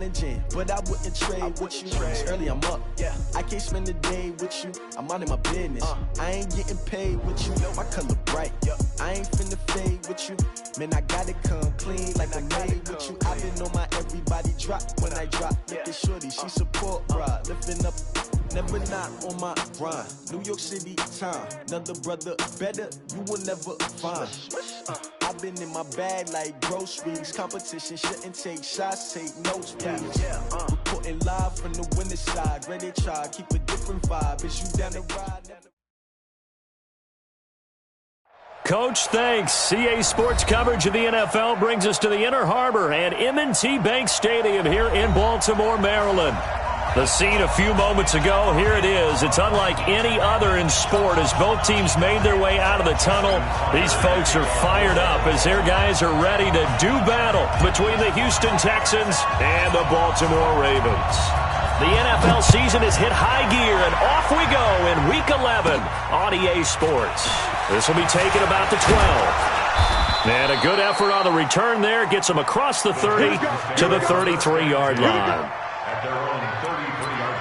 But I wouldn't trade with you. Early I'm up. Yeah. I can't spend the day with you. I'm minding my business. I ain't getting paid with you. My color bright. I ain't finna fade with you. Man, I gotta come clean like I made with you. I've been on my everybody drop when I drop. Look at shorty, she support, bruh. Lifting up, never not on my grind. New York City time. Another brother better, you will never find. I've been in my bag like groceries. Competition shouldn't take shots, take notes, please. Reporting live from the winning side. Ready to try, keep a different vibe. Is you down the ride? Coach, thanks. CA Sports coverage of the NFL brings us to the Inner Harbor and M&T Bank Stadium here in Baltimore, Maryland. The scene a few moments ago, here it is. It's unlike any other in sport as both teams made their way out of the tunnel. These folks are fired up as their guys are ready to do battle between the Houston Texans and the Baltimore Ravens. The NFL season has hit high gear, and off we go in Week 11 on EA Sports. This will be taken about the 12. And a good effort on the return there gets them across the 30 to the 33-yard line. At their own 33-yard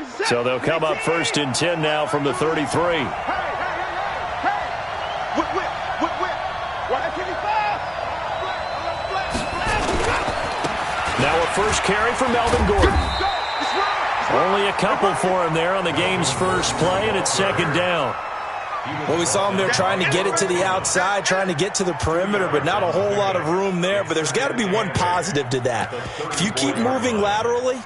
line. So they'll come up 1st and 10 now from the 33. Now a first carry for Melvin Gordon. Only a couple for him there on the game's first play, and it's 2nd down. Well, we saw him there trying to get it to the outside, trying to get to the perimeter, but not a whole lot of room there. But there's got to be one positive to that. If you keep moving laterally,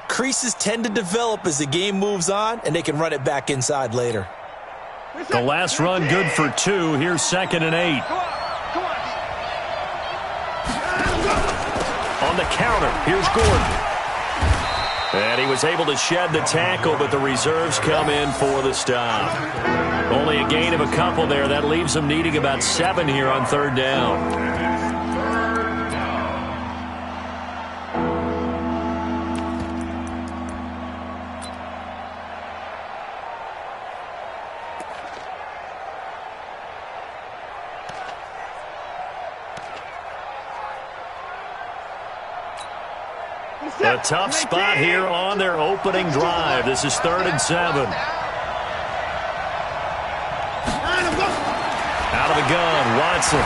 creases tend to develop as the game moves on, and they can run it back inside later. The last run good for 2. Here's 2nd and 8. On the counter, here's Gordon. And he was able to shed the tackle, but the reserves come in for the stop. Only a gain of a couple there. That leaves him needing about 7 here on 3rd down. A tough spot here on their opening drive. This is 3rd and 7. Out of the gun, Watson.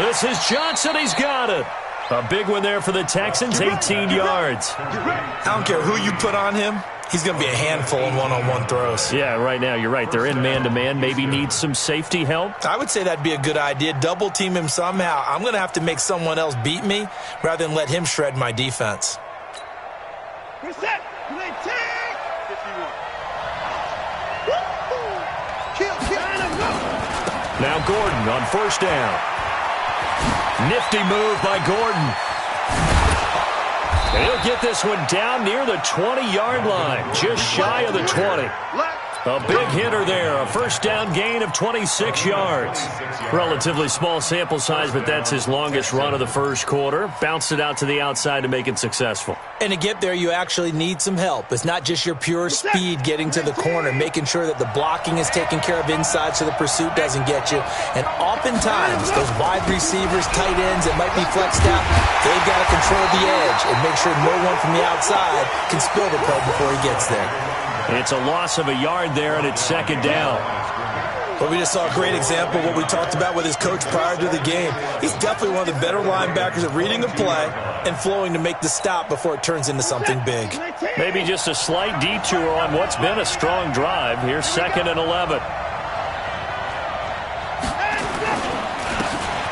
This is Johnson. He's got it. A big one there for the Texans, 18 yards. I don't care who you put on him. He's going to be a handful in one-on-one throws. Yeah, right now, you're right. They're in man-to-man. Maybe needs some safety help. I would say that'd be a good idea. Double team him somehow. I'm going to have to make someone else beat me rather than let him shred my defense. Reset. Now Gordon on 1st down. Nifty move by Gordon. And he'll get this one down near the 20-yard line, just shy of the 20. A big hitter there, a 1st down gain of 26 yards. Relatively small sample size, but that's his longest run of the first quarter. Bounced it out to the outside to make it successful. And to get there, you actually need some help. It's not just your pure speed getting to the corner, making sure that the blocking is taken care of inside so the pursuit doesn't get you. And oftentimes, those wide receivers, tight ends that might be flexed out, they've got to control the edge and make sure no one from the outside can spill the play before he gets there. It's a loss of a yard there, and it's 2nd down. But we just saw a great example of what we talked about with his coach prior to the game. He's definitely one of the better linebackers at reading a play and flowing to make the stop before it turns into something big. Maybe just a slight detour on what's been a strong drive. Here's 2nd and 11.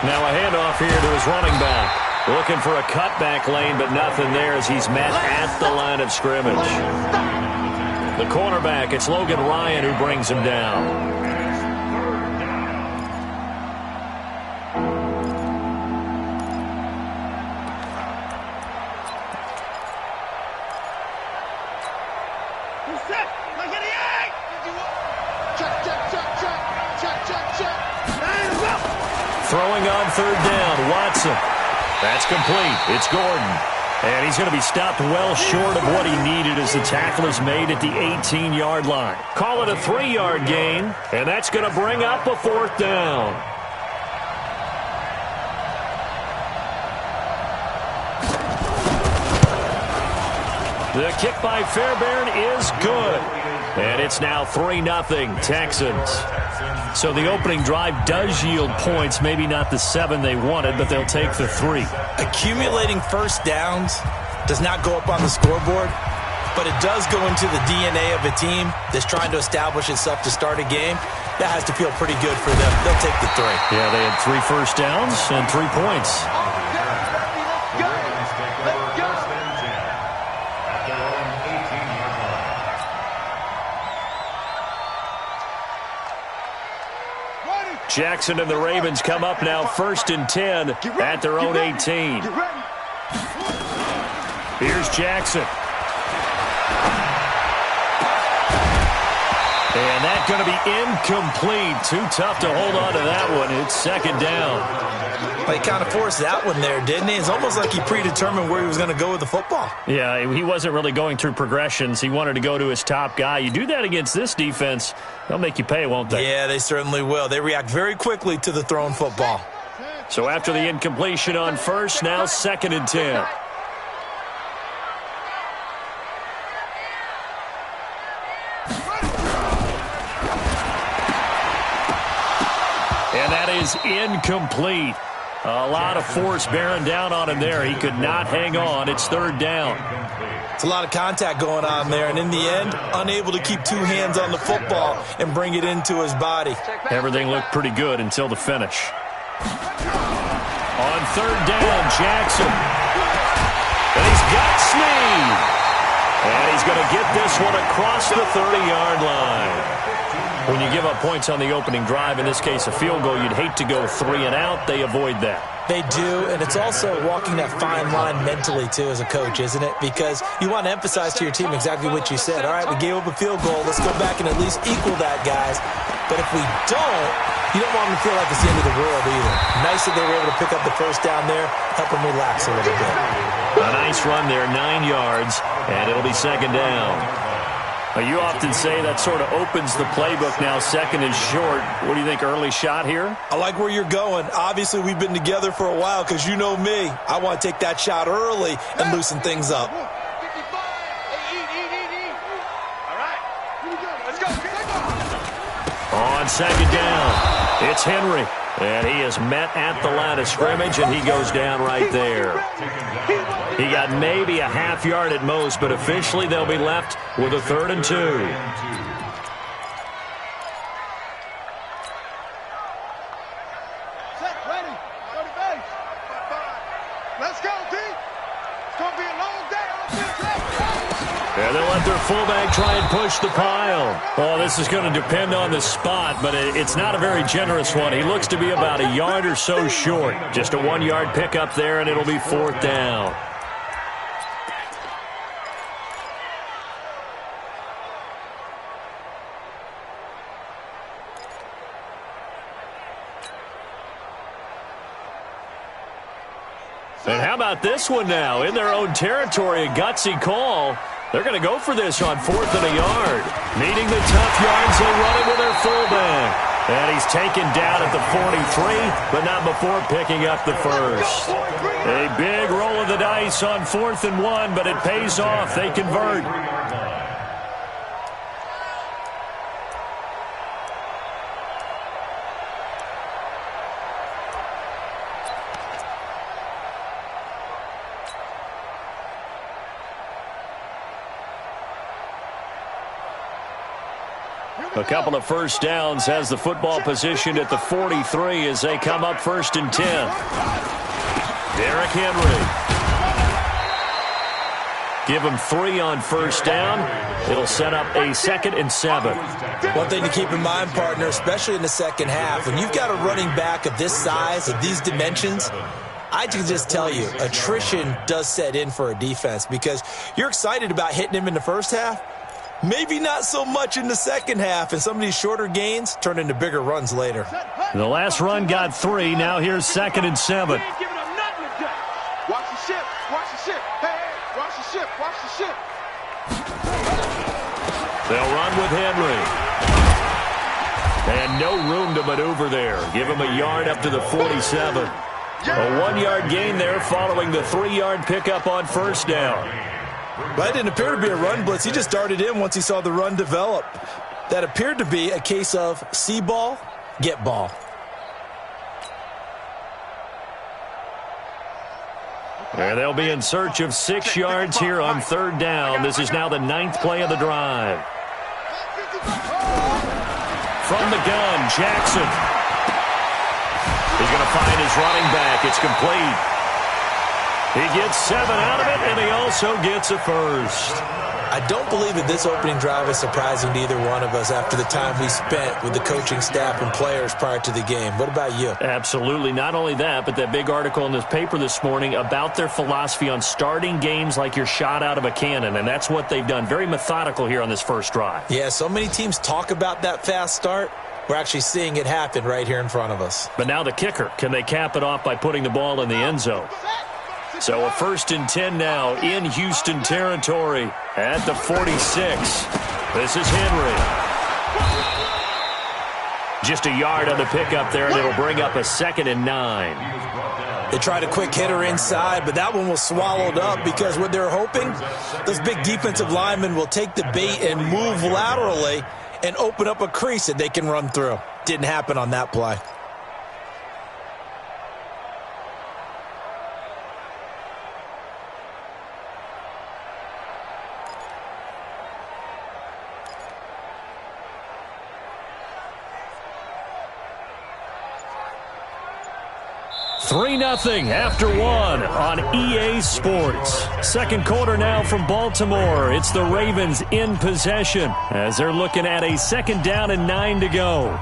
Now a handoff here to his running back. Looking for a cutback lane, but nothing there as he's met at the line of scrimmage. The cornerback, it's Logan Ryan who brings him down. Throwing on 3rd down, Watson. That's complete. It's Gordon. And he's going to be stopped well short of what he needed as the tackle is made at the 18-yard line. Call it a 3-yard gain, and that's going to bring up a 4th down. The kick by Fairbairn is good. And it's now 3-0 Texans. So the opening drive does yield points, maybe not the 7 they wanted, but they'll take the 3. Accumulating first downs does not go up on the scoreboard, but it does go into the DNA of a team that's trying to establish itself to start a game. That has to feel pretty good for them. They'll take the 3. Yeah, they had 3 first downs and 3 points. Jackson and the Ravens come up now 1st and 10 at their own 18. Here's Jackson. And that's going to be incomplete. Too tough to hold on to that one. It's 2nd down. He kind of forced that one there, didn't he? It's almost like he predetermined where he was going to go with the football. Yeah, he wasn't really going through progressions. He wanted to go to his top guy. You do that against this defense, they'll make you pay, won't they? Yeah, they certainly will. They react very quickly to the thrown football. So after the incompletion on 1st, now 2nd and 10. And that is incomplete. A lot of force bearing down on him there. He could not hang on. It's 3rd down. It's a lot of contact going on there, and in the end, unable to keep 2 hands on the football and bring it into his body. Everything looked pretty good until the finish. On 3rd down, Jackson. And he's got Snead. And he's going to get this one across the 30-yard line. When you give up points on the opening drive, in this case a field goal, you'd hate to go 3 and out. They avoid that. They do, and it's also walking that fine line mentally, too, as a coach, isn't it? Because you want to emphasize to your team exactly what you said. All right, we gave up a field goal. Let's go back and at least equal that, guys. But if we don't, you don't want them to feel like it's the end of the world either. Nice that they were able to pick up the first down there, help them relax a little bit. A nice run there, 9 yards, and it'll be 2nd down. You often say that sort of opens the playbook now. 2nd and short. What do you think, early shot here? I like where you're going. Obviously, we've been together for a while because you know me. I want to take that shot early and loosen things up. All right. Let's go. On 2nd down, it's Henry. And he is met at the line of scrimmage, and he goes down right there. He got maybe a half yard at most, but officially they'll be left with a 3rd and 2. Set, ready. Go to base. Let's go, D. It's going to be a long day on the field. And they'll let their fullback try and push the pile. Well, this is going to depend on the spot, but it's not a very generous one. He looks to be about a yard or so short. Just a 1-yard pickup there, and it'll be 4th down. And how about this one now? In their own territory, a gutsy call. They're going to go for this on 4th and a yard. Needing the tough yards, they'll run it with their fullback. And he's taken down at the 43, but not before picking up the first. A big roll of the dice on 4th and 1, but it pays off. They convert. A couple of first downs has the football positioned at the 43 as they come up 1st and 10. Derrick Henry. Give him 3 on 1st down. It'll set up a 2nd and 7. One thing to keep in mind, partner, especially in the second half, when you've got a running back of this size, of these dimensions, I can just tell you, attrition does set in for a defense because you're excited about hitting him in the first half. Maybe not so much in the second half, and some of these shorter gains turn into bigger runs later. The last run got 3. Now here's 2nd and 7. Watch the ship. Watch the ship. Hey. They'll run with Henry. And no room to maneuver there. Give him a yard up to the 47. A 1-yard gain there following the 3-yard pickup on first down. That didn't appear to be a run blitz. He just darted in once he saw the run develop. That appeared to be a case of see ball, get ball. And they'll be in search of 6 yards here on third down. This is now the 9th play of the drive. From the gun, Jackson. He's going to find his running back. It's complete. He gets 7 out of it, and he also gets a first. I don't believe that this opening drive is surprising to either one of us after the time we spent with the coaching staff and players prior to the game. What about you? Absolutely. Not only that, but that big article in this paper this morning about their philosophy on starting games like you're shot out of a cannon, and that's what they've done. Very methodical here on this first drive. Yeah, so many teams talk about that fast start. We're actually seeing it happen right here in front of us. But now the kicker. Can they cap it off by putting the ball in the end zone? So a 1st and 10 now in Houston territory at the 46. This is Henry. Just a yard on the pickup there, and it'll bring up a 2nd and 9. They tried a quick hitter inside, but that one was swallowed up because what they're hoping, those big defensive linemen will take the bait and move laterally and open up a crease that they can run through. Didn't happen on that play. Three 3-0 after 1 on EA Sports. Second quarter now from Baltimore. It's the Ravens in possession as they're looking at a 2nd down and 9 to go.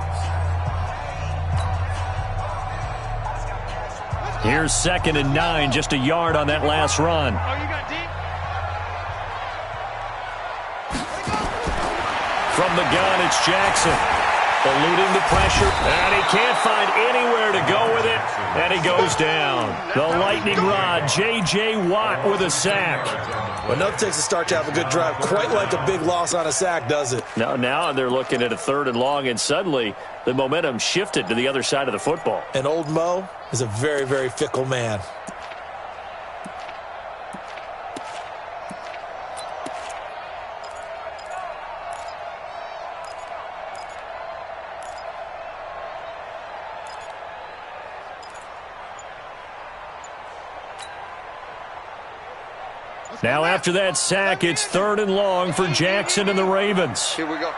Here's 2nd and 9, just a yard on that last run. From the gun, it's Jackson. Eluding the pressure, and he can't find anywhere to go with it, and he goes down. The lightning rod, J.J. Watt with a sack. Well, enough takes a start to have a good drive. Quite like a big loss on a sack, does it? Now they're looking at a 3rd and long, and suddenly the momentum shifted to the other side of the football. And old Mo is a very, very fickle man. Now after that sack, it's 3rd and long for Jackson and the Ravens. Here we go.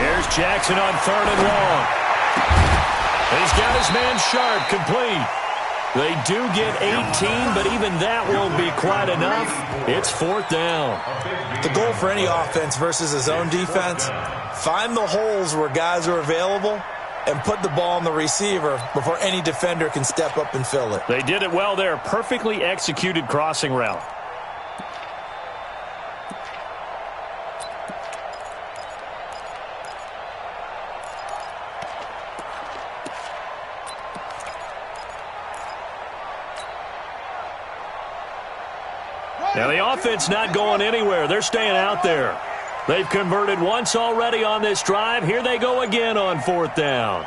Here's Jackson on 3rd and long. He's got his man Sharp complete. They do get 18, but even that won't be quite enough. It's 4th down. The goal for any offense versus a zone defense, find the holes where guys are available and put the ball on the receiver before any defender can step up and fill it. They did it well there. Perfectly executed crossing route. Now the offense not going anywhere. They're staying out there. They've converted once already on this drive. Here they go again on 4th down.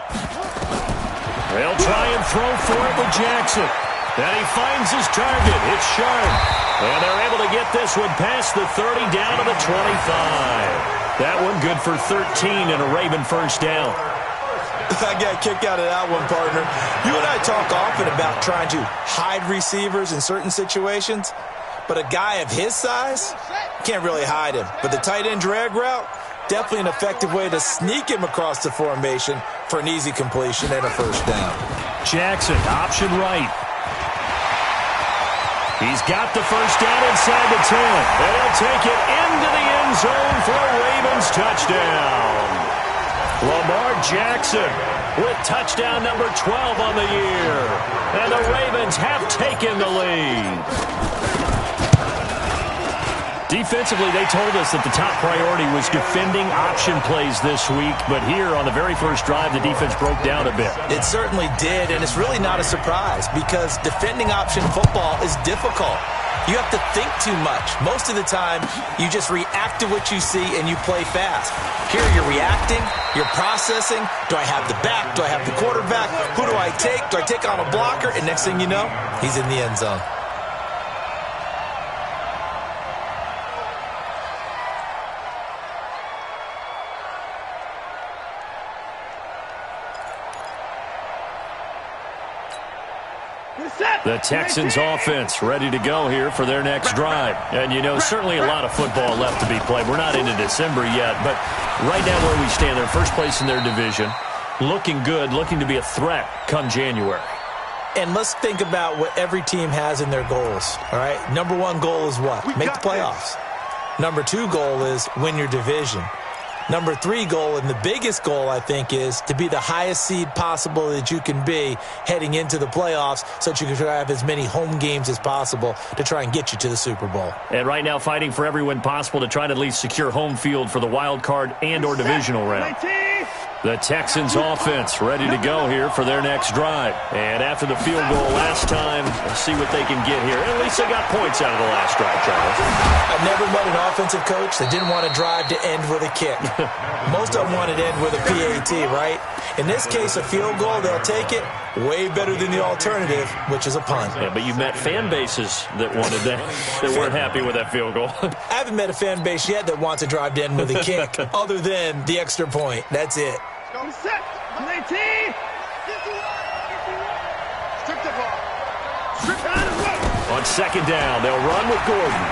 They'll try and throw for it with Jackson. Then he finds his target. It's Sharp. And they're able to get this one past the 30 down to the 25. That one good for 13 and a Raven 1st down. I got a kick out of that one, partner. You and I talk often about trying to hide receivers in certain situations. But a guy of his size, can't really hide him. But the tight end drag route, definitely an effective way to sneak him across the formation for an easy completion and a 1st down. Jackson, option right. He's got the 1st down inside the 10. And he'll take it into the end zone for a Ravens touchdown. Lamar Jackson with touchdown number 12 on the year. And the Ravens have taken the lead. Defensively, they told us that the top priority was defending option plays this week, but here on the very first drive, the defense broke down a bit. It certainly did, and it's really not a surprise because defending option football is difficult. You have to think too much. Most of the time, you just react to what you see and you play fast. Here you're reacting, you're processing. Do I have the back? Do I have the quarterback? Who do I take? Do I take on a blocker? And next thing you know, he's in the end zone. The Texans offense ready to go here for their next drive. And, you know, certainly a lot of football left to be played. We're not into December yet, but right now where we stand, they're first place in their division. Looking good, looking to be a threat come January. And let's think about what every team has in their goals, all right? Number one goal is what? Make the playoffs. Number two goal is win your division. Number three goal, and the biggest goal, I think, is to be the highest seed possible that you can be heading into the playoffs so that you can try to have as many home games as possible to try and get you to the Super Bowl. And right now fighting for every win possible to try to at least secure home field for the wild card and or divisional round. The Texans offense ready to go here for their next drive. And after the field goal last time, let's see what they can get here. At least they got points out of the last drive, Charles. I've never met an offensive coach that didn't want to drive to end with a kick. Most of them wanted to end with a PAT, right? In this case, a field goal, they'll take it. Way better than the alternative, which is a punt. Yeah, but you met fan bases that wanted that, that weren't happy with that field goal. I haven't met a fan base yet that wants to drive to end with a kick other than the extra point. That's it. Set. 19. Strip the ball. Strip out of run. On second down, they'll run with Gordon.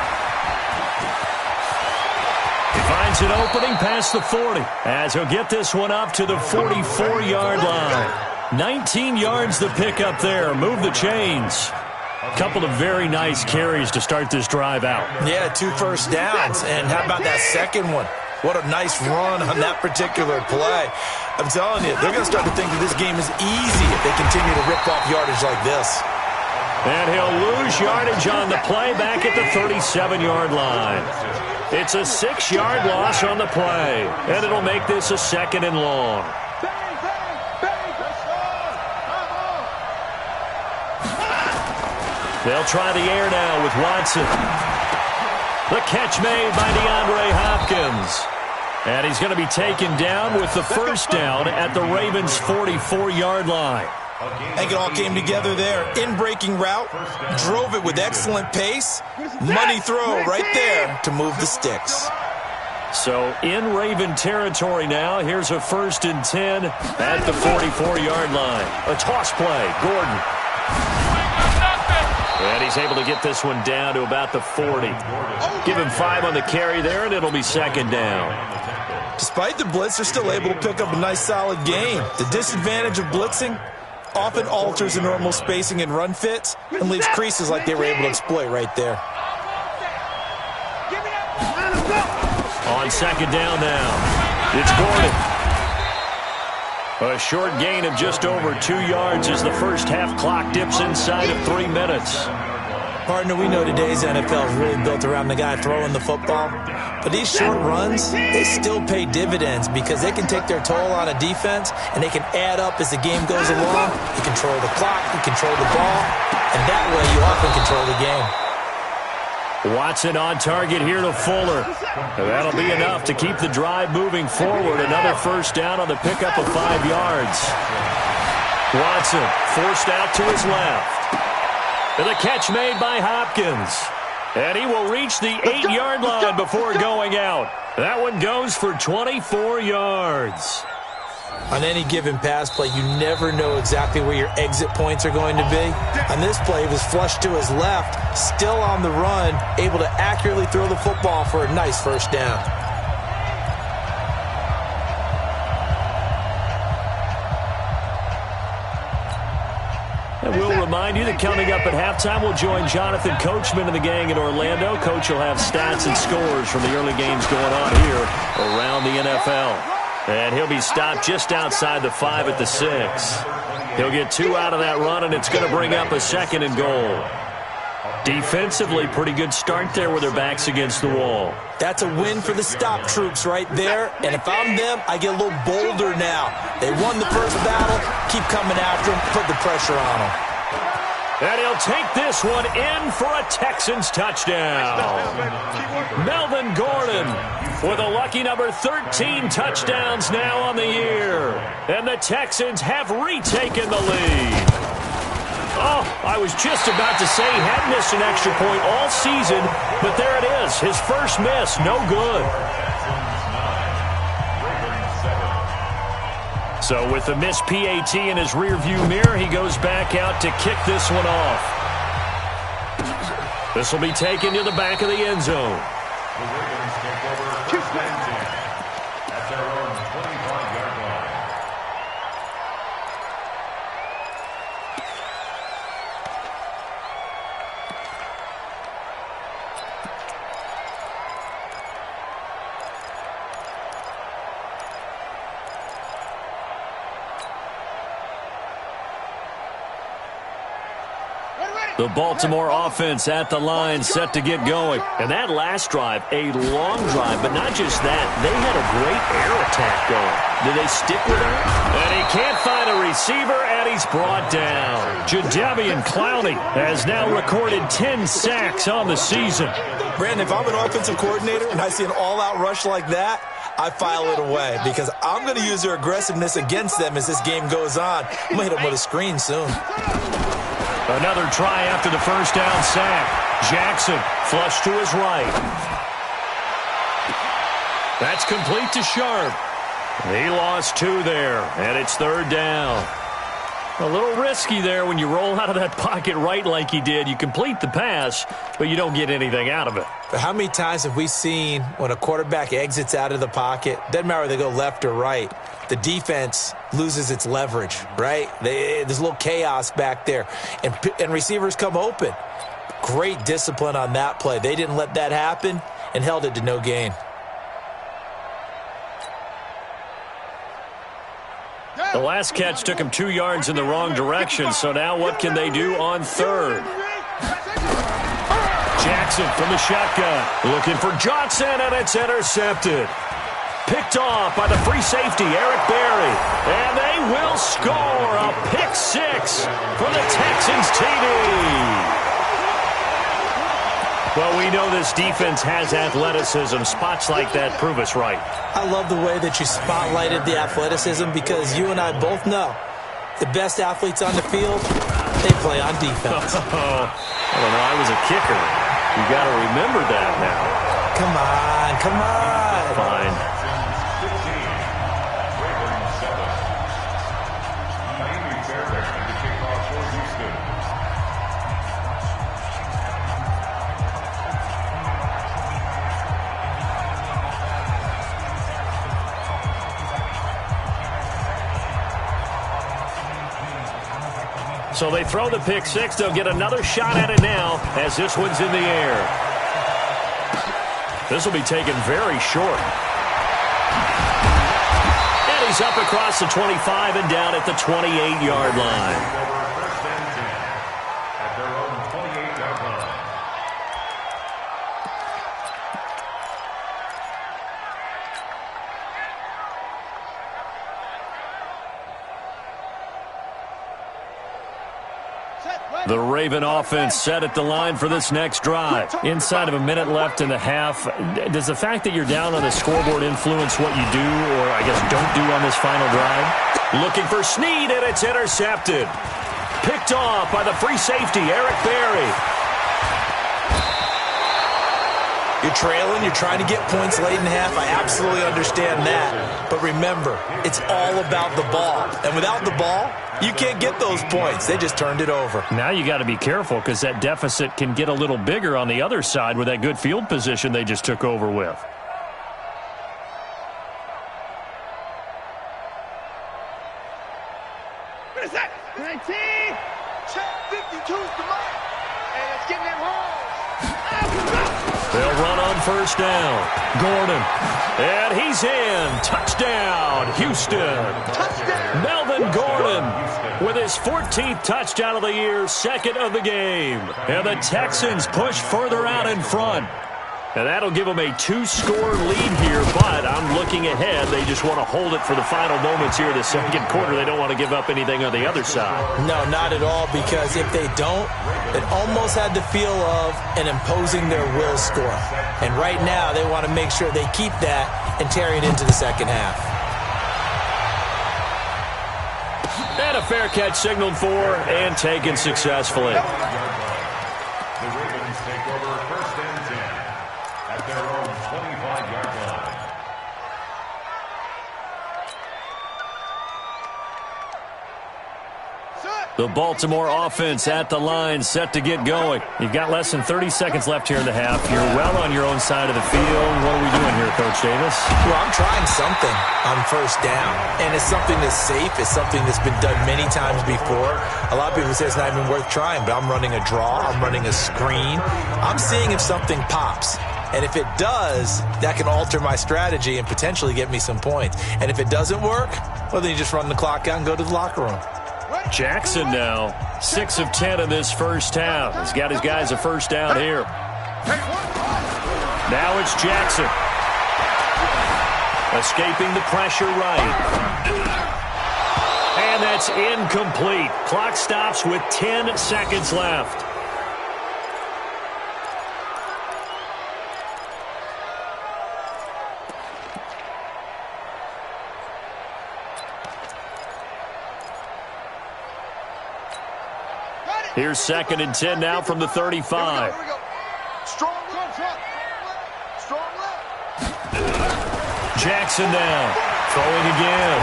He finds an opening past the 40 as he'll get this one up to the 44-yard line. 19 yards to pick up there. Move the chains. A couple of very nice carries to start this drive out. Yeah, 2 first downs. And how about that second one? What a nice run on that particular play. I'm telling you, they're going to start to think that this game is easy if they continue to rip off yardage like this. And he'll lose yardage on the play back at the 37-yard line. It's a 6-yard loss on the play, and it'll make this a second and long. They'll try the air now with Watson. The catch made by DeAndre Hopkins. And he's going to be taken down with the first down at the Ravens' 44-yard line. I think it all came together there. In-breaking route, drove it with excellent pace. Money throw right there to move the sticks. So in Raven territory now, here's a 1st and 10 at the 44-yard line. A toss play, Gordon. And he's able to get this one down to about the 40. Give him 5 on the carry there, and it'll be second down. Despite the blitz, they're still able to pick up a nice, solid game. The disadvantage of blitzing often alters the normal spacing and run fits and leaves creases like they were able to exploit right there. On second down now, it's Gordon. A short gain of just over 2 yards as the first half clock dips inside of 3 minutes. Partner, we know today's NFL is really built around the guy throwing the football. But these short runs, they still pay dividends because they can take their toll on a defense and they can add up as the game goes along. You control the clock, you control the ball, and that way you often control the game. Watson on target here to Fuller. That'll be enough to keep the drive moving forward. Another first down on the pickup of 5 yards. Watson forced out to his left. And the catch made by Hopkins. And he will reach the 8-yard line before going out. That one goes for 24 yards. On any given pass play, you never know exactly where your exit points are going to be. On this play, he was flushed to his left, still on the run, able to accurately throw the football for a nice first down. And we'll remind you that coming up at halftime, we'll join Jonathan Coachman and the gang in Orlando. Coach will have stats and scores from the early games going on here around the NFL. And he'll be stopped just outside the 5 at the 6. He'll get 2 out of that run, and it's going to bring up a 2nd and goal. Defensively, pretty good start there with their backs against the wall. That's a win for the stop troops right there. And if I'm them, I get a little bolder now. They won the first battle. Keep coming after them. Put the pressure on them. And he'll take this one in for a Texans touchdown. Melvin Gordon with a lucky number 13 touchdowns now on the year. And the Texans have retaken the lead. Oh, I was just about to say he hadn't missed an extra point all season, but there it is. His first miss, no good. So with the missed PAT in his rearview mirror, he goes back out to kick this one off. This will be taken to the back of the end zone. The Ravens take over at their own 25-yard line. The Baltimore offense at the line, set to get going. And that last drive, a long drive, but not just that. They had a great air attack going. Do they stick with it? And he can't find a receiver, and he's brought down. Jadeveon Clowney has now recorded 10 sacks on the season. Brandon, if I'm an offensive coordinator and I see an all-out rush like that, I file it away because I'm going to use their aggressiveness against them as this game goes on. I'm going to hit them with a screen soon. Another try after the first down sack. Jackson flush to his right. That's complete to Sharp. He lost 2 there, and it's third down. A little risky there when you roll out of that pocket right like he did. You complete the pass, but you don't get anything out of it. But how many times have we seen when a quarterback exits out of the pocket, doesn't matter whether they go left or right, the defense loses its leverage, right? There's a little chaos back there, and receivers come open. Great discipline on that play. They didn't let that happen and held it to no gain. The last catch took him 2 yards in the wrong direction, so now what can they do on third? Jackson from the shotgun, looking for Johnson, and it's intercepted. Picked off by the free safety, Eric Berry. And they will score a pick 6 for the Texans TD. Well, we know this defense has athleticism. Spots like that prove us right. I love the way that you spotlighted the athleticism because you and I both know the best athletes on the field, they play on defense. I don't know. I was a kicker. You got to remember that now. Come on. Fine. So they throw the pick 6. They'll get another shot at it now as this one's in the air. This will be taken very short. And he's up across the 25 and down at the 28-yard line. At their own 28-yard line. The Raven offense set at the line for this next drive. Inside of a minute left in the half, does the fact that you're down on the scoreboard influence what you do, or I guess don't do on this final drive? Looking for Snead, and it's intercepted. Picked off by the free safety, Eric Berry. You're trailing, you're trying to get points late in the half. I absolutely understand that. But remember, it's all about the ball. And without the ball, you can't get those points. They just turned it over. Now you got to be careful because that deficit can get a little bigger on the other side with that good field position they just took over with. What is that? 19. Check 52's the mark. And it's getting them home. They'll run on first down. Gordon. And he's in. Touchdown, Houston. Touchdown. Melvin Gordon with his 14th touchdown of the year, second of the game. And the Texans push further out in front. And that'll give them a 2-score lead here, but I'm looking ahead. They just want to hold it for the final moments here in the second quarter. They don't want to give up anything on the other side. No, not at all, because if they don't, it almost had the feel of an imposing their will score. And right now, they want to make sure they keep that and carry it into the second half. And a fair catch signaled for and taken successfully. The Ravens take over first and 10 at their own 25-yard line. The Baltimore offense at the line, set to get going. You've got less than 30 seconds left here in the half. You're well on your own side of the field. What are we doing here, Coach Davis? Well, I'm trying something on first down, and it's something that's safe. It's something that's been done many times before. A lot of people say it's not even worth trying, but I'm running a draw. I'm running a screen. I'm seeing if something pops. And if it does, that can alter my strategy and potentially get me some points. And if it doesn't work, well, then you just run the clock out and go to the locker room. Jackson now, 6 of 10 in this first half. He's got his guys a first down here. Now it's Jackson. Escaping the pressure right. And that's incomplete. Clock stops with 10 seconds left. Here's 2nd and 10 now from the 35. Here we go. Strong left. Strong left. Jackson now. Throwing again.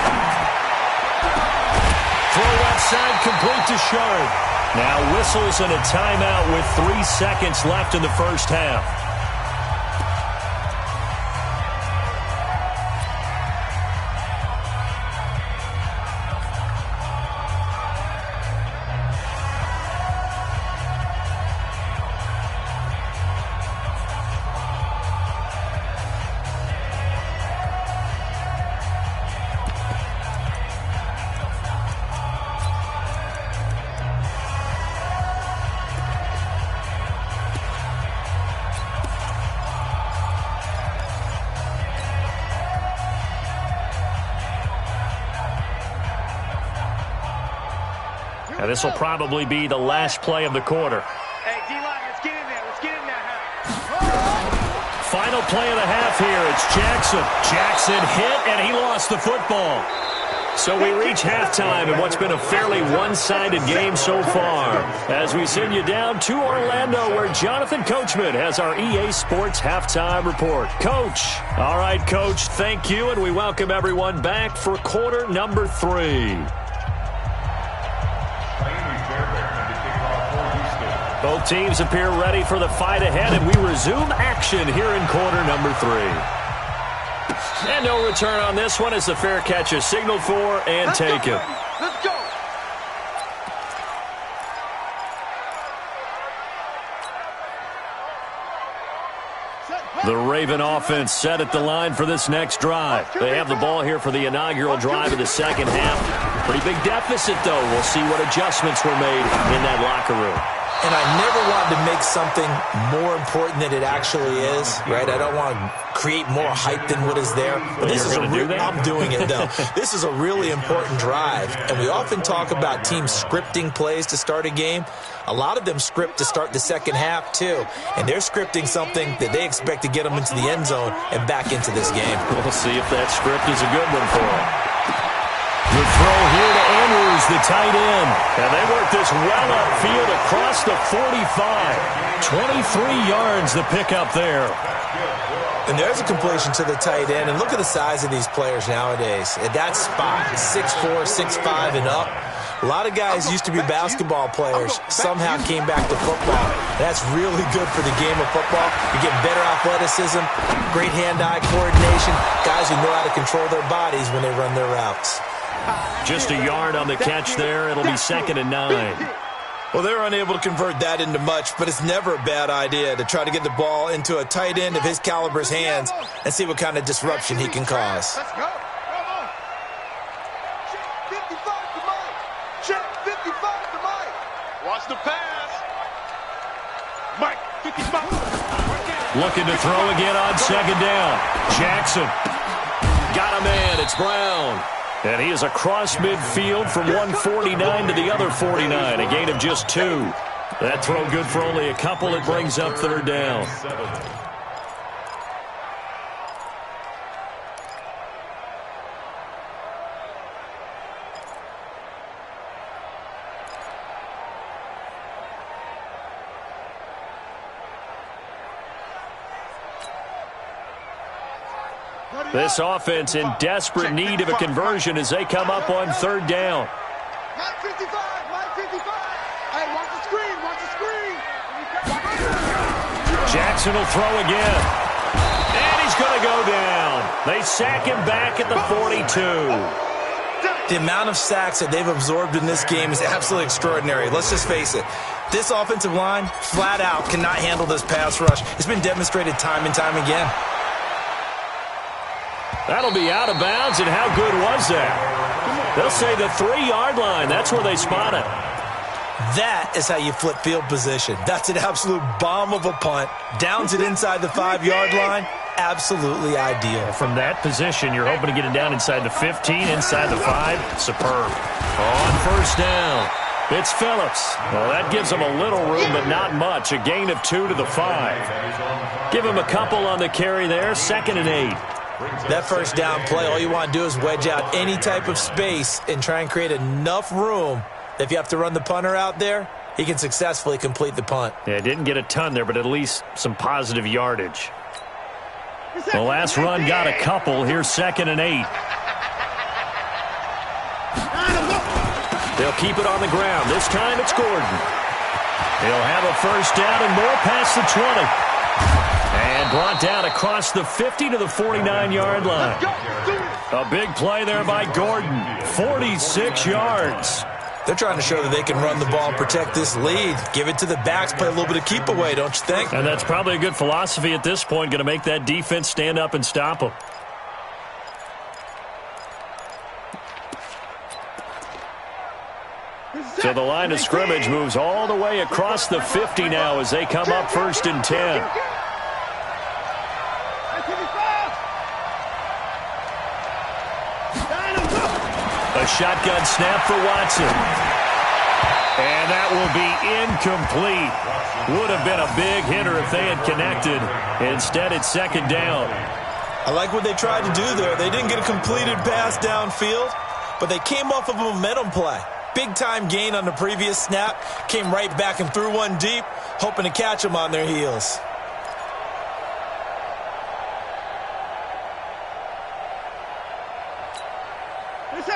Throw left side, complete to Sharp. Now whistles and a timeout with 3 seconds left in the first half. And this will probably be the last play of the quarter. Hey, D-line, let's get in there. Let's get in there. Final play of the half here. It's Jackson. Jackson hit, and he lost the football. So we reach halftime in what's been a fairly one-sided game so far, as we send you down to Orlando, where Jonathan Coachman has our EA Sports Halftime Report. Coach. All right, Coach, thank you, and we welcome everyone back for quarter number 3. Both teams appear ready for the fight ahead, and we resume action here in quarter number 3. And no return on this one as the fair catch is signaled for and taken. Let's go. The Raven offense set at the line for this next drive. They have the ball here for the inaugural drive of the second half. Pretty big deficit, though. We'll see what adjustments were made in that locker room. And I never wanted to make something more important than it actually is, right? I don't want to create more hype than what is there. But this is I'm doing it, though. This is a really important drive. And we often talk about teams scripting plays to start a game. A lot of them script to start the second half, too. And they're scripting something that they expect to get them into the end zone and back into this game. We'll see if that script is a good one for them. The throw here to Andrews, the tight end. And they work this well upfield across the 45. 23 yards the pickup there. And there's a completion to the tight end. And look at the size of these players nowadays. At that spot, 6'4", 6'5", and up. A lot of guys used to be basketball players, somehow came back to football. That's really good for the game of football. You get better athleticism, great hand-eye coordination, guys who know how to control their bodies when they run their routes. Just a yard on the catch there. It'll be 2nd and 9. Well, they're unable to convert that into much, but it's never a bad idea to try to get the ball into a tight end of his caliber's hands and see what kind of disruption he can cause. Let's go. Come on. Watch the pass. Mike, 55. Looking to throw again on second down. Jackson. Got a man. It's Brown. And he is across midfield from 149 to the other 49. A gain of just 2. That throw good for only a couple. It brings up third down. This offense in desperate need of a conversion as they come up on third down. Mike 55, Mike 55. Hey, watch the screen, watch the screen. Jackson will throw again. And he's going to go down. They sack him back at the 42. The amount of sacks that they've absorbed in this game is absolutely extraordinary. Let's just face it. This offensive line, flat out, cannot handle this pass rush. It's been demonstrated time and time again. That'll be out of bounds, and how good was that? They'll say the 3-yard line. That's where they spot it. That is how you flip field position. That's an absolute bomb of a punt. Downs it inside the 5-yard line. Absolutely ideal. From that position, you're hoping to get it down inside the 15, inside the 5. Superb. On first down, it's Phillips. Well, that gives them a little room, but not much. A gain of 2 to the 5. Give him a couple on the carry there. 2nd and 8. That first down play, all you want to do is wedge out any type of space and try and create enough room that if you have to run the punter out there, he can successfully complete the punt. Yeah, didn't get a ton there, but at least some positive yardage. The last run got a couple. Here's 2nd and 8. They'll keep it on the ground. This time it's Gordon. He'll have a first down and more past the 20. And brought down across the 50 to the 49-yard line. A big play there by Gordon. 46 yards. They're trying to show that they can run the ball and protect this lead. Give it to the backs, play a little bit of keep away, don't you think? And that's probably a good philosophy at this point, going to make that defense stand up and stop them. So the line of scrimmage moves all the way across the 50 now as they come up 1st and 10. A shotgun snap for Watson. And that will be incomplete. Would have been a big hitter if they had connected. Instead, it's 2nd down. I like what they tried to do there. They didn't get a completed pass downfield, but they came off of a momentum play. Big-time gain on the previous snap. Came right back and threw one deep, hoping to catch them on their heels.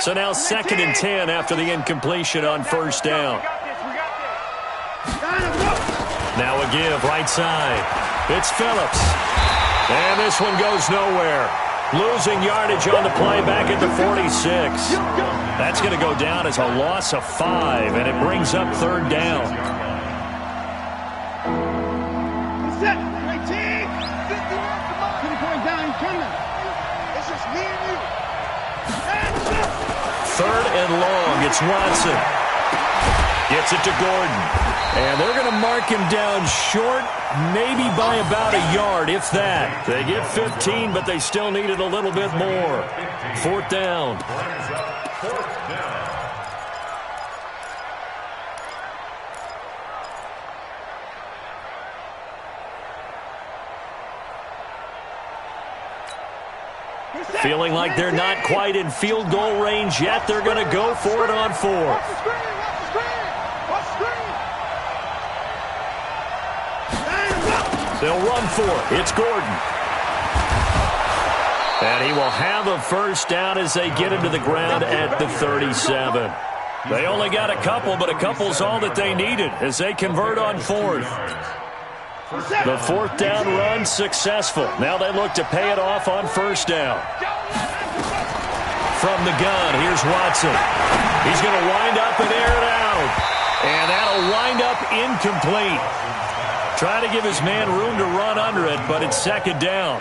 So now 2nd and 10 after the incompletion on first down. Now a give right side. It's Phillips. And this one goes nowhere. Losing yardage on the play back at the 46. That's going to go down as a loss of 5, and it brings up 3rd down. Set, 19. 20 down, coming. It's just me and you. 3rd and long. It's Watson. Gets it to Gordon. And they're going to mark him down short, maybe by about a yard, if that. They get 15, but they still needed a little bit more. 4th down. Feeling like they're not quite in field goal range yet. They're going to go for it on 4th. They'll run for it. It's Gordon. And he will have a first down as they get into the ground at the 37. They only got a couple, but a couple's all that they needed as they convert on 4th. The 4th down run successful. Now they look to pay it off on first down. From the gun, here's Watson. He's going to wind up and air it out. And that'll wind up incomplete. Trying to give his man room to run under it, but it's 2nd down.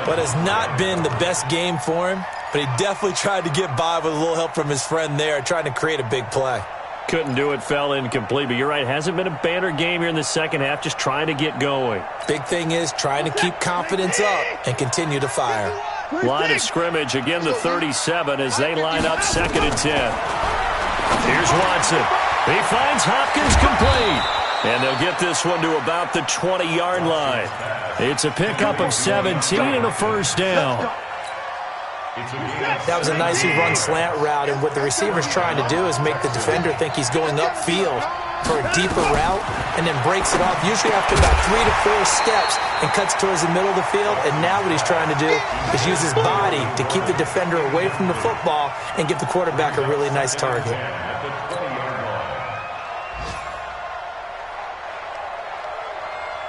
But it's not been the best game for him, but he definitely tried to get by with a little help from his friend there, trying to create a big play. couldn't do it, fell incomplete. But you're right, hasn't been a banner game here in the second half, just trying to get going. Big thing is trying to keep confidence up and continue to fire. Line of scrimmage, again the 37 as they line up 2nd and 10. Here's Watson. He finds Hopkins complete. And they'll get this one to about the 20-yard line. It's a pickup of 17 and a first down. That was a nicely run slant route, and what the receiver's trying to do is make the defender think he's going upfield for a deeper route and then breaks it off, usually after about 3 to 4 steps, and cuts towards the middle of the field. And now what he's trying to do is use his body to keep the defender away from the football and give the quarterback a really nice target.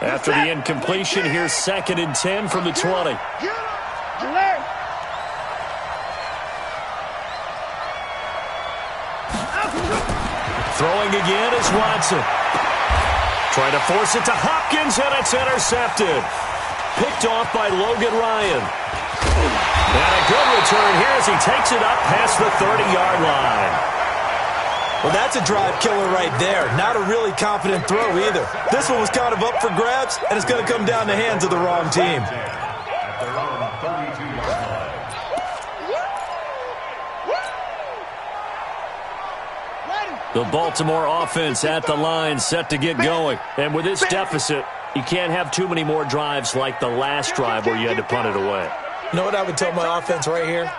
After the incompletion, here's 2nd and 10 from the 20. Throwing again is Watson. Trying to force it to Hopkins, and it's intercepted. Picked off by Logan Ryan. And a good return here as he takes it up past the 30-yard line. Well, that's a drive killer right there. Not a really confident throw either. This one was kind of up for grabs, and it's going to come down the hands of the wrong team. The Baltimore offense at the line, set to get going. And with this deficit, you can't have too many more drives like the last drive where you had to punt it away. You know what I would tell my offense right here?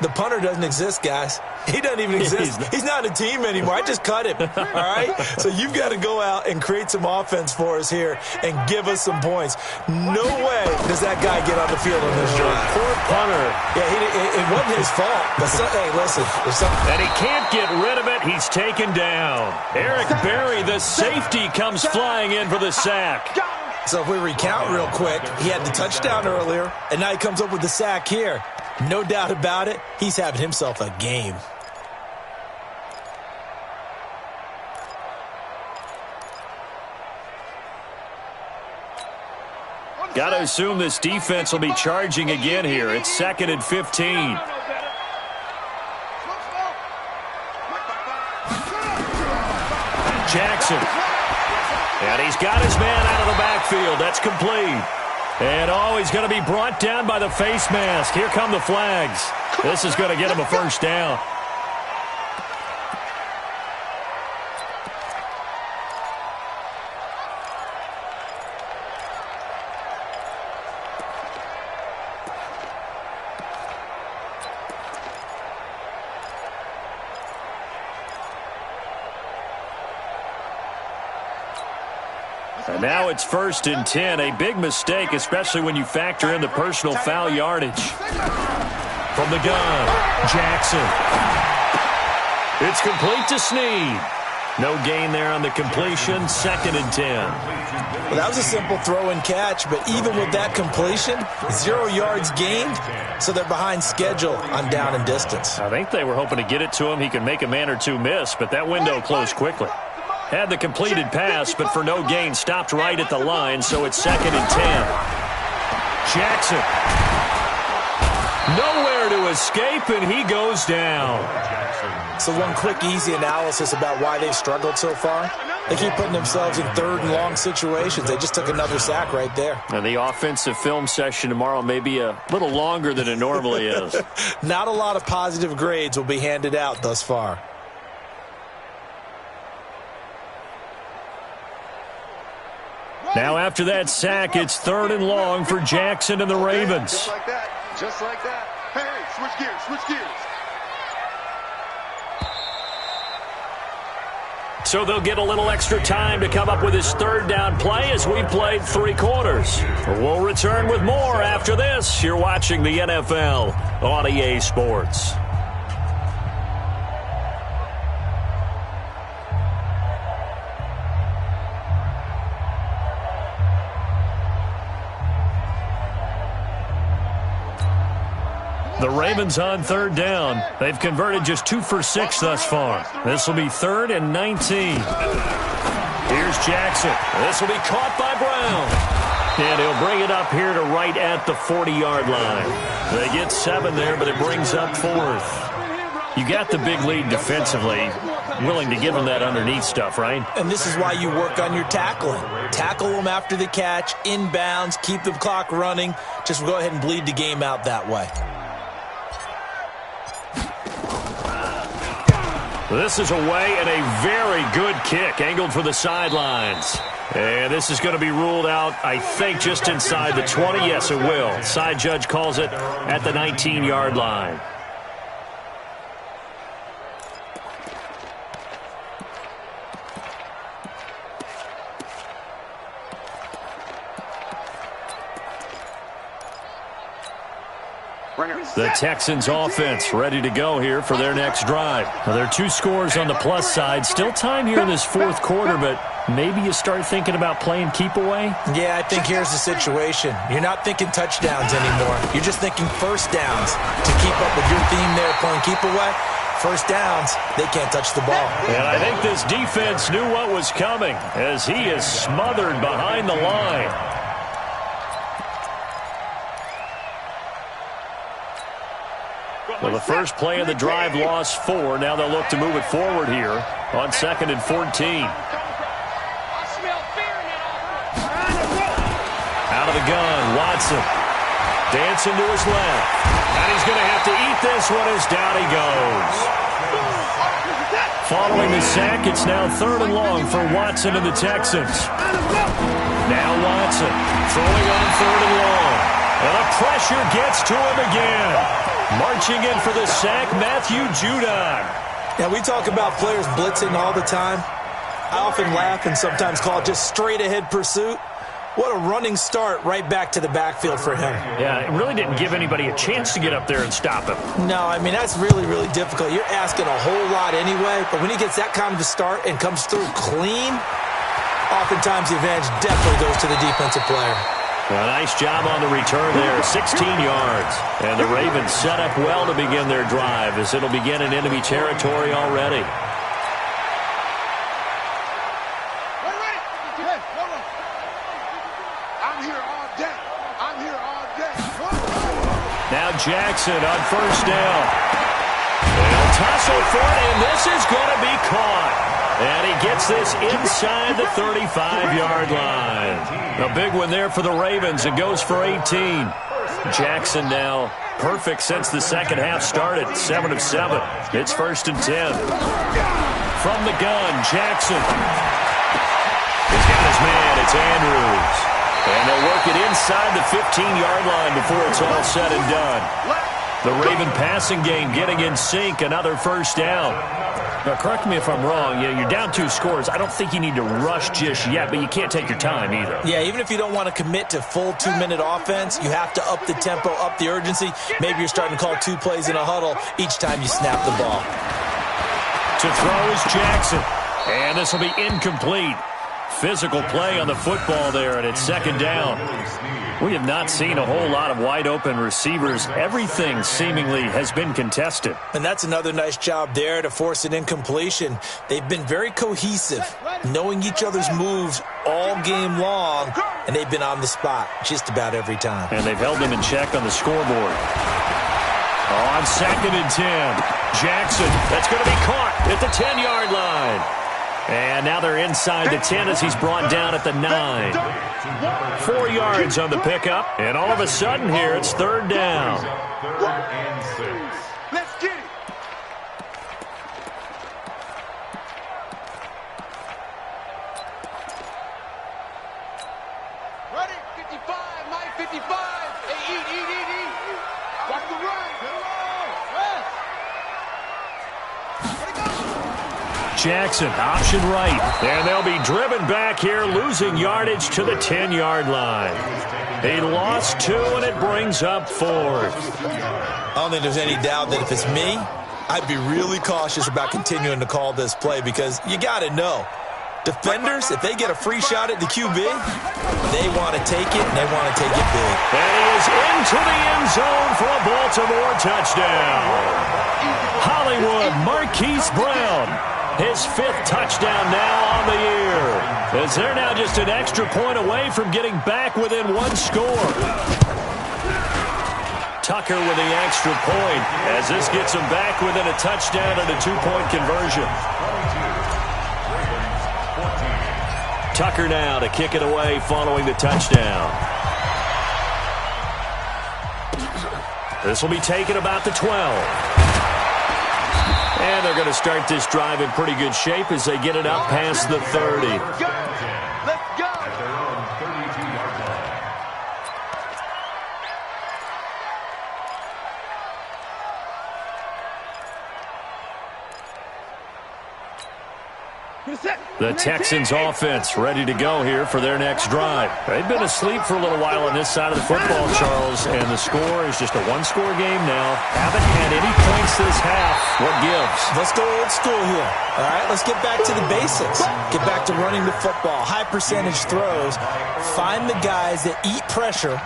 The punter doesn't exist, guys. He doesn't even exist. He's not a team anymore. I just cut him, all right? So you've got to go out and create some offense for us here and give us some points. No way does that guy get on the field on this drive. Poor punter. Yeah, it wasn't his fault. But hey, listen. And he can't get rid of it. He's taken down. Eric Berry, the safety, comes flying in for the sack. So if we recount real quick, he had the touchdown earlier, and now he comes up with the sack here. No doubt about it, he's having himself a game. Got to assume this defense will be charging again here. It's 2nd and 15. Jackson. And he's got his man out of the backfield. That's complete. And he's going to be brought down by the face mask. Here come the flags. This is going to get him a first down. And now it's 1st and 10. A big mistake, especially when you factor in the personal foul yardage. From the gun, Jackson. It's complete to Snead. No gain there on the completion. 2nd and 10. Well, that was a simple throw and catch, but even with that completion, 0 yards gained, so they're behind schedule on down and distance. I think they were hoping to get it to him. He could make a man or two miss, but that window closed quickly. Had the completed pass, but for no gain, stopped right at the line, so it's 2nd and 10. Jackson. Nowhere to escape, and he goes down. So one quick, easy analysis about why they've struggled so far. They keep putting themselves in 3rd and long situations. They just took another sack right there. And the offensive film session tomorrow may be a little longer than it normally is. Not a lot of positive grades will be handed out thus far. Now after that sack, it's 3rd and long for Jackson and the Ravens. Just like that. Just like that. Hey, switch gears, switch gears. So they'll get a little extra time to come up with his 3rd down play as we played 3 quarters. We'll return with more after this. You're watching the NFL on EA Sports. The Ravens on 3rd down. They've converted just 2 for 6 thus far. This will be 3rd and 19. Here's Jackson. This will be caught by Brown. And he'll bring it up here to right at the 40-yard line. They get 7 there, but it brings up 4th. You got the big lead defensively, willing to give them that underneath stuff, right? And this is why you work on your tackling. Tackle them after the catch, inbounds, keep the clock running. Just go ahead and bleed the game out that way. This is away and a very good kick, angled for the sidelines. And this is going to be ruled out, I think, just inside the 20. Yes, it will. Side judge calls it at the 19-yard line. The Texans offense ready to go here for their next drive. Now, there are 2 scores on the plus side. Still time here in this fourth quarter, but maybe you start thinking about playing keep away? Yeah, I think here's the situation. You're not thinking touchdowns anymore. You're just thinking first downs. To keep up with your theme there, playing keep away, first downs, they can't touch the ball. And I think this defense knew what was coming as he is smothered behind the line. Well, the first play of the drive lost 4. Now they'll look to move it forward here on 2nd and 14. Out of the gun, Watson. Dancing to his left. And he's going to have to eat this one as down he goes. Following the sack, it's now 3rd and long for Watson and the Texans. Now Watson throwing on 3rd and long. And the pressure gets to him again. Marching in for the sack, Matthew Judon. Now, we talk about players blitzing all the time. I often laugh and sometimes call it just straight-ahead pursuit. What a running start right back to the backfield for him. Yeah, it really didn't give anybody a chance to get up there and stop him. No, I mean, that's really, really difficult. You're asking a whole lot anyway, but when he gets that kind of a start and comes through clean, oftentimes the advantage definitely goes to the defensive player. A nice job on the return there, 16 yards. And the Ravens set up well to begin their drive as it'll begin in enemy territory already. I'm here all day. I'm here all day. Now Jackson on first down. They'll tussle for it, and this is going to be caught. And he gets this inside the 35-yard line. A big one there for the Ravens. It goes for 18. Jackson now perfect since the second half started. 7 of 7. It's 1st and 10. From the gun, Jackson. He's got his man. It's Andrews. And they'll work it inside the 15-yard line before it's all said and done. The Raven passing game getting in sync. Another first down. Now, correct me if I'm wrong. You're down 2 scores. I don't think you need to rush just yet, but you can't take your time either. Yeah, even if you don't want to commit to full 2-minute offense, you have to up the tempo, up the urgency. Maybe you're starting to call 2 plays in a huddle each time you snap the ball. To throw is Jackson. And this will be incomplete. Physical play on the football there, and it's 2nd down. We have not seen a whole lot of wide-open receivers. Everything seemingly has been contested. And that's another nice job there to force an incompletion. They've been very cohesive, knowing each other's moves all game long, and they've been on the spot just about every time. And they've held them in check on the scoreboard. On 2nd and 10, Jackson, that's going to be caught at the 10-yard line. And now they're inside the 10 as he's brought down at the 9. 4 yards on the pickup, and all of a sudden here it's 3rd down. 3rd and 6. Let's get it. Ready? 55, Mike, 55. Hey, eat. Watch the run. Jackson, option right. And they'll be driven back here, losing yardage to the 10-yard line. He lost 2, and it brings up 4th. I don't think there's any doubt that if it's me, I'd be really cautious about continuing to call this play because you got to know. Defenders, if they get a free shot at the QB, they want to take it, and they want to take it big. And he is into the end zone for a Baltimore touchdown. Hollywood Marquise Brown, his 5th touchdown now on the year. As they're now just an extra point away from getting back within 1 score. Tucker with the extra point, as this gets him back within a touchdown and a 2-point conversion. Tucker now to kick it away following the touchdown. This will be taken about the 12. And they're going to start this drive in pretty good shape as they get it up past the 30. Let's go! At their own 32-yard line. The Texans offense ready to go here for their next drive. They've been asleep for a little while on this side of the football, Charles, and the score is just a one-score game now. Haven't had any points this half. What gives? Let's go old school here. All right, let's get back to the basics. Get back to running the football, high percentage throws. Find the guys that eat pressure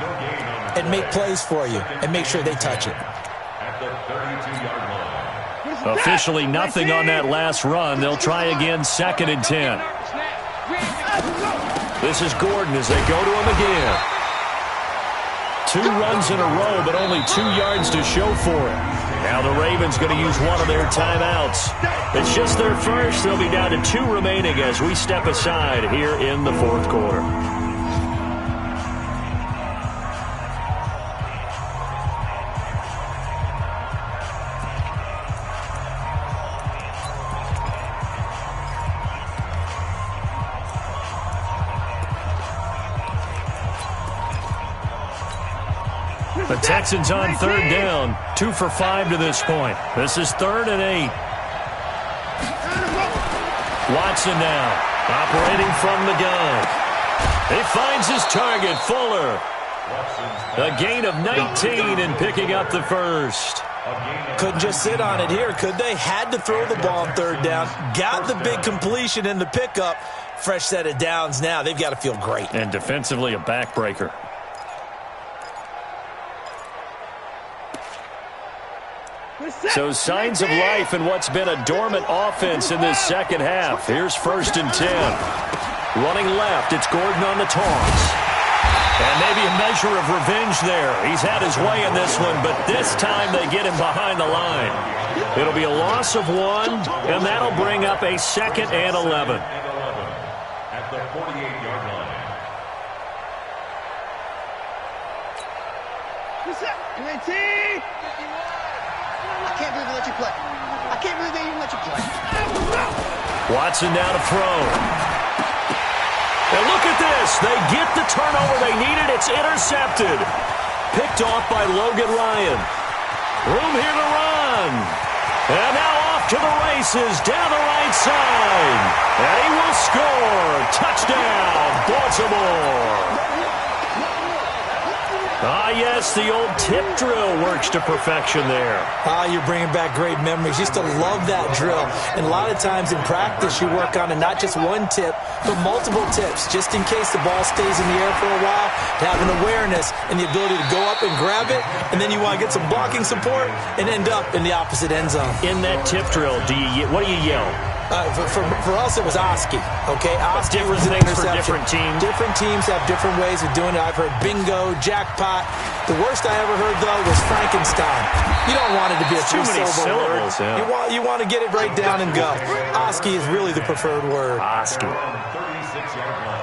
and make plays for you and make sure they touch it. At the 32-yard line. Officially nothing on that last run. They'll try again, 2nd and 10. This is Gordon as they go to him again. 2 runs in a row, but only 2 yards to show for it. Now the Ravens going to use one of their timeouts. It's just their first. They'll be down to 2 remaining as we step aside here in the 4th quarter. The Texans on 3rd down, 2 for 5 to this point. This is 3rd and 8. Watson now, operating from the gun. He finds his target, Fuller. A gain of 19 and picking up the first. Couldn't just sit on it here, could they? Had to throw the ball on 3rd down. Got the big completion in the pickup. Fresh set of downs now. They've got to feel great. And defensively, a backbreaker. So signs of life in what's been a dormant offense in this second half. Here's 1st and 10. Running left, it's Gordon on the toss. And maybe a measure of revenge there. He's had his way in this one, but this time they get him behind the line. It'll be a loss of 1, and that'll bring up a 2nd and 11. At the 48-yard line. I can't believe they let you play. I can't believe they even let you play. Watson now to throw. And look at this. They get the turnover they needed. It's intercepted. Picked off by Logan Ryan. Room here to run. And now off to the races down the right side. And he will score. Touchdown, Baltimore. Ah, yes, the old tip drill works to perfection there. Ah, you're bringing back great memories. Used to love that drill. And a lot of times in practice, you work on it, not just one tip, but multiple tips, just in case the ball stays in the air for a while, to have an awareness and the ability to go up and grab it, and then you want to get some blocking support and end up in the opposite end zone. In that tip drill, what do you yell? For us, it was Oski. Okay, Oski different was an things for interception. different teams. Different teams have different ways of doing it. I've heard bingo, jackpot. The worst I ever heard, though, was Frankenstein. You don't want it to be a too many syllable syllables. word. Yeah. You want to get it right down and go. Oski is really the preferred word. Oski. 36-yard line.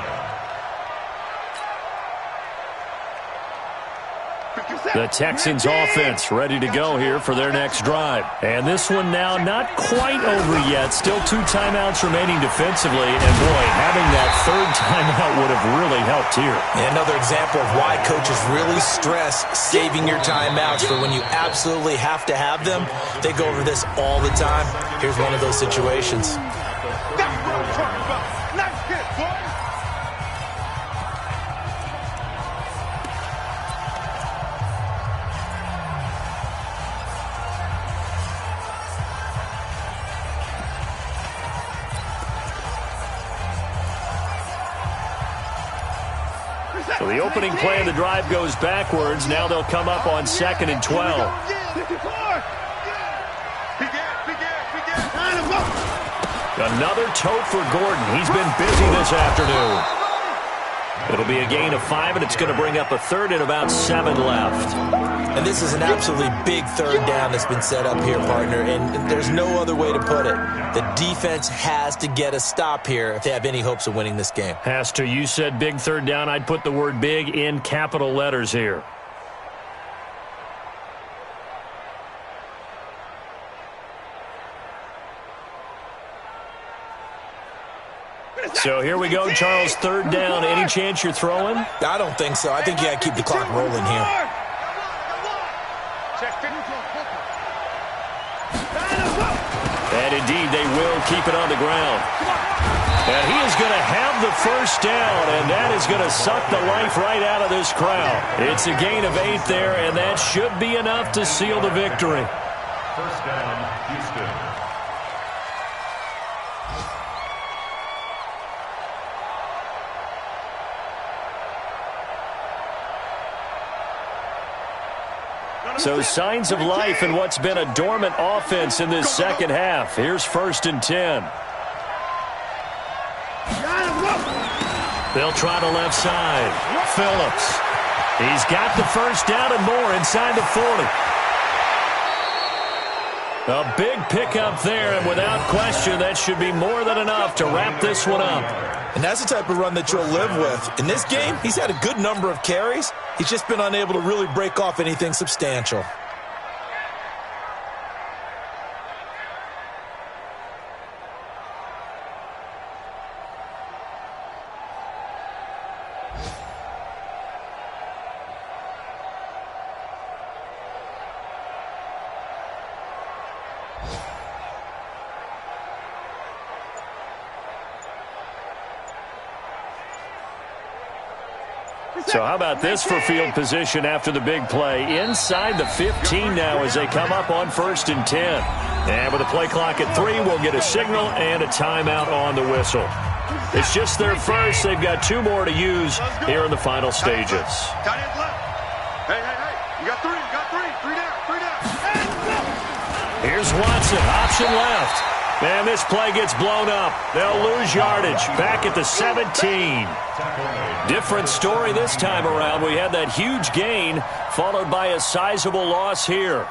The Texans offense ready to go here for their next drive. And this one now not quite over yet. Still 2 timeouts remaining defensively. And boy, having that 3rd timeout would have really helped here. And another example of why coaches really stress saving your timeouts for when you absolutely have to have them. They go over this all the time. Here's one of those situations. That's what I'm talking about. Nice hit, boy. So the opening play of the drive goes backwards. Now they'll come up on 2nd and 12. Another tote for Gordon. He's been busy this afternoon. It'll be a gain of 5, and it's going to bring up a 3rd and about 7 left. And this is an absolutely big third down that's been set up here, partner, and there's no other way to put it. The defense has to get a stop here if they have any hopes of winning this game. Has to. You said big third down. I'd put the word big in capital letters here. So here we go, Charles, third down. Any chance you're throwing? I don't think so. I think you got to keep the clock rolling here. And indeed, they will keep it on the ground. And he is going to have the first down, and that is going to suck the life right out of this crowd. It's a gain of 8 there, and that should be enough to seal the victory. First down, Houston. So signs of life in what's been a dormant offense in this second half. Here's 1st and 10. They'll try the left side. Phillips. He's got the first down and more inside the 40. A big pickup there, and without question, that should be more than enough to wrap this one up. And that's the type of run that you'll live with. In this game, he's had a good number of carries. He's just been unable to really break off anything substantial. So how about this for field position after the big play? Inside the 15 now as they come up on 1st and 10. And with a play clock at 3, we'll get a signal and a timeout on the whistle. It's just their first. They've got 2 more to use here in the final stages. Tight end left. Hey. You got 3. You got 3. 3 down. Here's Watson. Option left. And this play gets blown up. They'll lose yardage. Back at the 17. Different story this time around. We had that huge gain followed by a sizable loss here.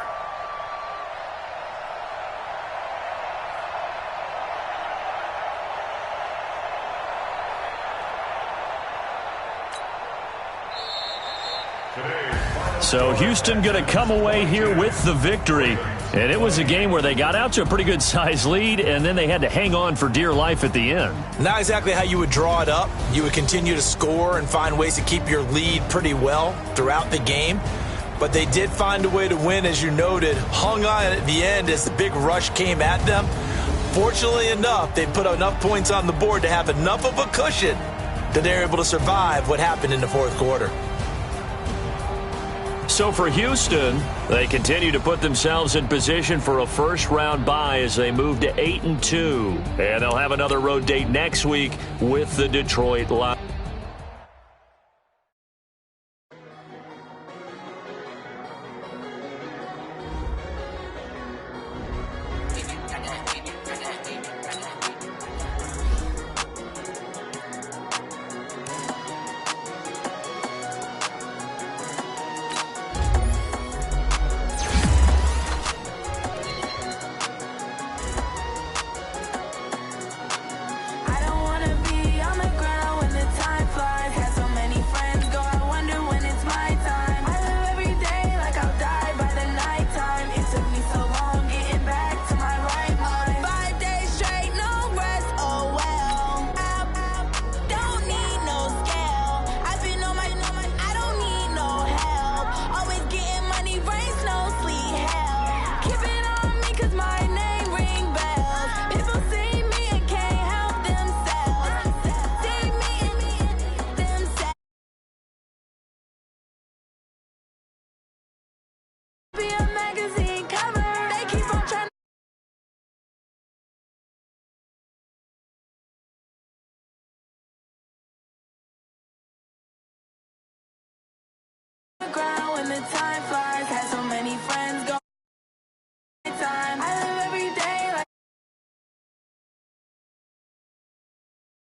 So Houston going to come away here with the victory. And it was a game where they got out to a pretty good-sized lead, and then they had to hang on for dear life at the end. Not exactly how you would draw it up. You would continue to score and find ways to keep your lead pretty well throughout the game. But they did find a way to win, as you noted. Hung on at the end as the big rush came at them. Fortunately enough, they put enough points on the board to have enough of a cushion that they're able to survive what happened in the fourth quarter. So for Houston, they continue to put themselves in position for a first-round bye as they move to 8-2. And they'll have another road date next week with the Detroit Lions.